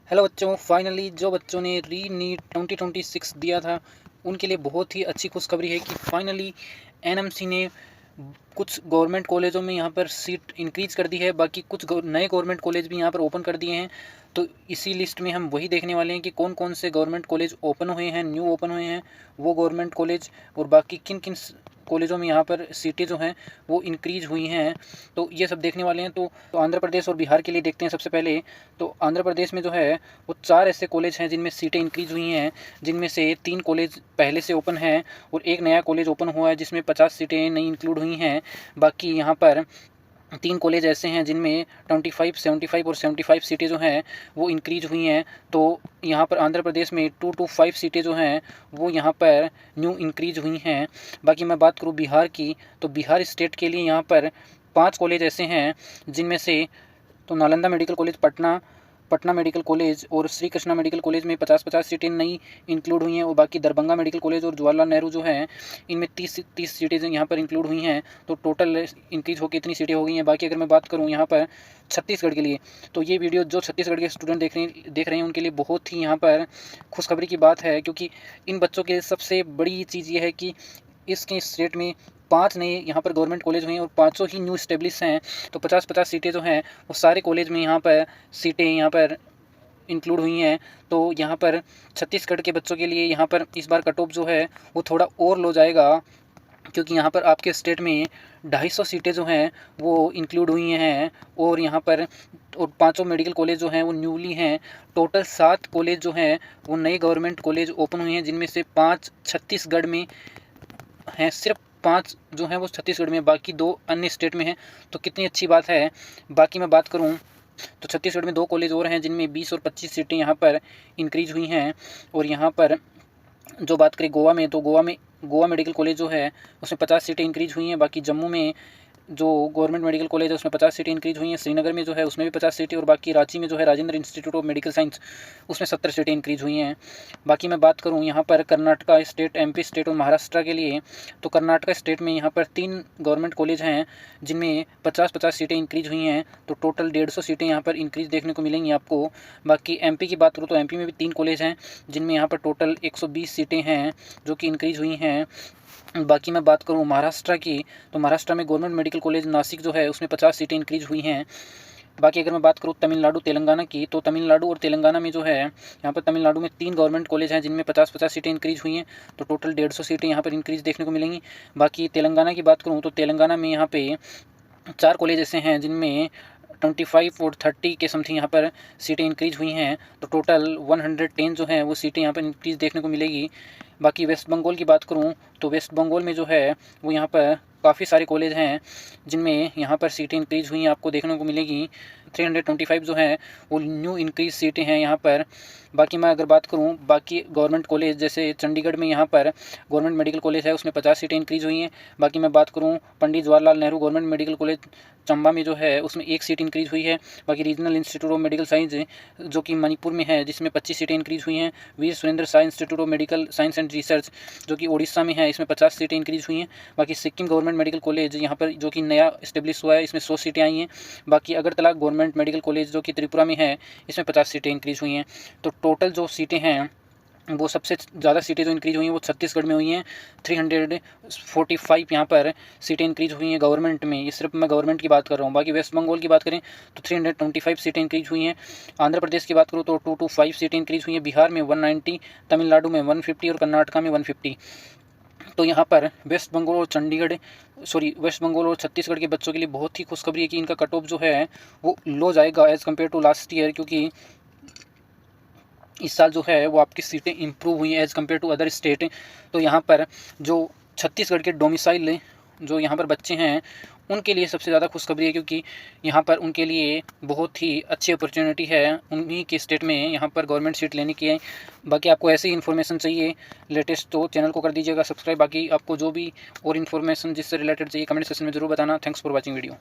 Hello बच्चों, finally जो बच्चों ने री नीट 2026 दिया था उनके लिए बहुत ही अच्छी खुशखबरी है कि फाइनली एनएमसी ने कुछ गवर्नमेंट कॉलेजों में यहाँ पर सीट इंक्रीज़ कर दी है। बाकी कुछ नए गवर्नमेंट कॉलेज भी यहाँ पर ओपन कर दिए हैं। तो इसी लिस्ट में हम वही देखने वाले हैं कि कौन कौन से गवर्नमेंट कॉलेज ओपन हुए हैं, न्यू ओपन हुए हैं वो गवर्नमेंट कॉलेज, और बाकी किन किन कॉलेजों में यहाँ पर सीटें जो हैं वो इंक्रीज़ हुई हैं। तो ये सब देखने वाले हैं। तो आंध्र प्रदेश और बिहार के लिए देखते हैं सबसे पहले। तो आंध्र प्रदेश में जो है वो 4 ऐसे कॉलेज हैं जिनमें सीटें इंक्रीज़ हुई हैं, जिनमें से 3 कॉलेज पहले से ओपन हैं और एक नया कॉलेज ओपन हुआ है जिसमें 50 सीटें नई इंक्लूड हुई हैं। बाकी यहाँ पर 3 कॉलेज ऐसे हैं जिनमें 25, 75 और 75 सीटें जो हैं वो इंक्रीज़ हुई हैं। तो यहाँ पर आंध्र प्रदेश में 2 to 5 सीटें जो हैं वो यहाँ पर न्यू इंक्रीज़ हुई हैं। बाकी मैं बात करूँ बिहार की, तो बिहार स्टेट के लिए यहाँ पर 5 कॉलेज ऐसे हैं जिनमें से तो Nalanda medical college Patna, Patna medical college और श्री कृष्णा मेडिकल कॉलेज में 50-50 सीटें नई इंक्लूड हुई हैं। और बाकी दरभंगा मेडिकल कॉलेज और जवाहरलाल नेहरू जो है इनमें 30 सीटें यहाँ पर इंक्लूड हुई हैं। तो टोटल इंक्रीज होकर इतनी सीटें हो गई हैं। बाकी अगर मैं बात करूँ यहाँ पर छत्तीसगढ़ के लिए, तो ये वीडियो जो छत्तीसगढ़ के स्टूडेंट देख रहे हैं उनके लिए बहुत ही यहाँ पर खुशखबरी की बात है, क्योंकि इन बच्चों के सबसे बड़ी चीज़ ये है कि इसके स्टेट में 5 नए यहाँ पर गवर्नमेंट कॉलेज हुए हैं और पाँचों ही न्यू इस्टेब्लिश हैं। तो 50-50 सीटें जो हैं वो सारे कॉलेज में यहाँ पर सीटें यहाँ पर इंक्लूड हुई हैं। तो यहाँ पर छत्तीसगढ़ के बच्चों के लिए यहाँ पर इस बार कट ऑफ जो है वो थोड़ा और लो जाएगा, क्योंकि यहाँ पर आपके स्टेट में 250 सीटें जो हैं वो इंक्लूड हुई हैं। और यहाँ पर और 5 मेडिकल कॉलेज जो हैं वो न्यूली हैं। टोटल 7 कॉलेज जो हैं वो नए गवर्नमेंट कॉलेज ओपन हुए हैं, जिनमें से 5 छत्तीसगढ़ में हैं। सिर्फ 5 जो हैं वो छत्तीसगढ़ में, बाकी 2 अन्य स्टेट में हैं। तो कितनी अच्छी बात है। बाकी मैं बात करूं तो छत्तीसगढ़ में 2 कॉलेज और हैं जिनमें 20 और 25 सीटें यहाँ पर इंक्रीज हुई हैं। और यहाँ पर जो बात करें गोवा में, तो गोवा मेडिकल कॉलेज जो है उसमें 50 सीटें इंक्रीज हुई हैं। बाकी जम्मू में जो गवर्नमेंट मेडिकल कॉलेज है उसमें 50 सीटें इंक्रीज हुई हैं। श्रीनगर में जो है उसमें भी 50 सीटें, और बाकी रांची में जो है Rajendra institute of medical science उसमें 70 सीटें इंक्रीज हुई हैं। बाकी मैं बात करूं यहाँ पर कर्नाटका स्टेट, एमपी स्टेट और महाराष्ट्र के लिए, तो कर्नाटका स्टेट में यहाँ पर 3 गवर्नमेंट कॉलेज हैं जिनमें 50-50 सीटें इंक्रीज हुई हैं। तो टोटल 150 सीटें यहाँ पर इंक्रीज देखने को मिलेंगी आपको। बाकी एमपी की बात करूँ तो एमपी में भी 3 कॉलेज हैं जिनमें यहाँ पर टोटल 120 सीटें हैं जो कि इंक्रीज हुई हैं। बाकी मैं बात करूँ महाराष्ट्र की, तो महाराष्ट्र में गवर्नमेंट मेडिकल कॉलेज नासिक जो है उसमें 50 सीटें इंक्रीज हुई हैं। बाकी अगर मैं बात करूँ तमिलनाडु तेलंगाना की, तो तमिलनाडु और तेलंगाना में जो है यहाँ पर तमिलनाडु में 3 गवर्नमेंट कॉलेज हैं जिनमें 50-50 सीटें इंक्रीज हुई हैं। तो टोटल 150 सीटें यहाँ पर इंक्रीज देखने को मिलेंगी। बाकी तेलंगाना की बात करूँ तो तेलंगाना में यहाँ पे 4 कॉलेज ऐसे हैं जिनमें 25 और 30 के समथिंग यहाँ पर सीटें इंक्रीज हुई हैं। तो टोटल 110 जो हैं वो सीटें यहाँ पर इंक्रीज देखने को मिलेगी। बाकी वेस्ट बंगाल की बात करूँ तो वेस्ट बंगाल में जो है वो यहाँ पर काफ़ी सारे कॉलेज हैं जिनमें यहाँ पर सीटें इंक्रीज हुई हैं आपको देखने को मिलेगी। 325 जो हैं वो न्यू इंक्रीज सीटें हैं यहाँ पर। बाकी मैं अगर बात करूँ बाकी गवर्नमेंट कॉलेज, जैसे चंडीगढ़ में यहाँ पर गवर्नमेंट मेडिकल कॉलेज है उसमें 50 सीटें इंक्रीज हुई हैं। बाकी मैं बात करूँ Pandit Jawaharlal Nehru government medical college Chamba में जो है उसमें 1 सीट इंक्रीज हुई है। बाकी regional institute of medical science जो कि मणिपुर में है जिसमें 25 सीटें इंक्रीज हुई हैं। Veer Surendra Sai institute of medical science and research जो कि उड़ीसा में है, इसमें 50 सीटें इंक्रीज हुई हैं। बाकी सिक्किम गवर्नमेंट मेडिकल कॉलेज यहाँ पर जो कि नया इस्टेब्लिश हुआ है इसमें 100 सीटें आई हैं। बाकी अगरतला गवर्नमेंट मेडिकल कॉलेज जो कि त्रिपुरा में है इसमें 50 सीटें इंक्रीज हुई हैं। तो टोटल जो सीटें हैं वो सबसे ज़्यादा सीटें जो इंक्रीज हुई हैं वो छत्तीसगढ़ में हुई हैं। 345 यहाँ पर सीटें इंक्रीज हुई हैं गवर्नमेंट में। ये सिर्फ मैं गवर्नमेंट की बात कर रहा हूँ। बाकी वेस्ट बंगाल की बात करें तो 325 सीटें इंक्रीज हुई हैं। आंध्र प्रदेश की बात करूँ तो 225 सीटें इंक्रीज हुई हैं। बिहार में 190, तमिलनाडु में 150 और कर्नाटका में 150। तो यहाँ पर वेस्ट बंगाल और छत्तीसगढ़ के बच्चों के लिए बहुत ही खुशखबरी है कि इनका कट ऑफ जो है वो लो जाएगा as compare to last year, क्योंकि इस साल जो है वो आपकी सीटें इंप्रूव हुई हैं as compare to other state. तो यहाँ पर जो छत्तीसगढ़ के डोमिसाइल जो यहाँ पर बच्चे हैं उनके लिए सबसे ज़्यादा खुशखबरी है, क्योंकि यहाँ पर उनके लिए बहुत ही अच्छी अपॉर्चुनिटी है उन्हीं के स्टेट में यहाँ पर गवर्नमेंट सीट लेने की है। बाकी आपको ऐसी इन्फॉर्मेशन चाहिए लेटेस्ट तो चैनल को कर दीजिएगा सब्सक्राइब। बाकी आपको जो भी और इन्फॉर्मेशन जिससे रिलेटेड चाहिए कमेंट सेक्शन में ज़रूर बताना। Thanks for watching video.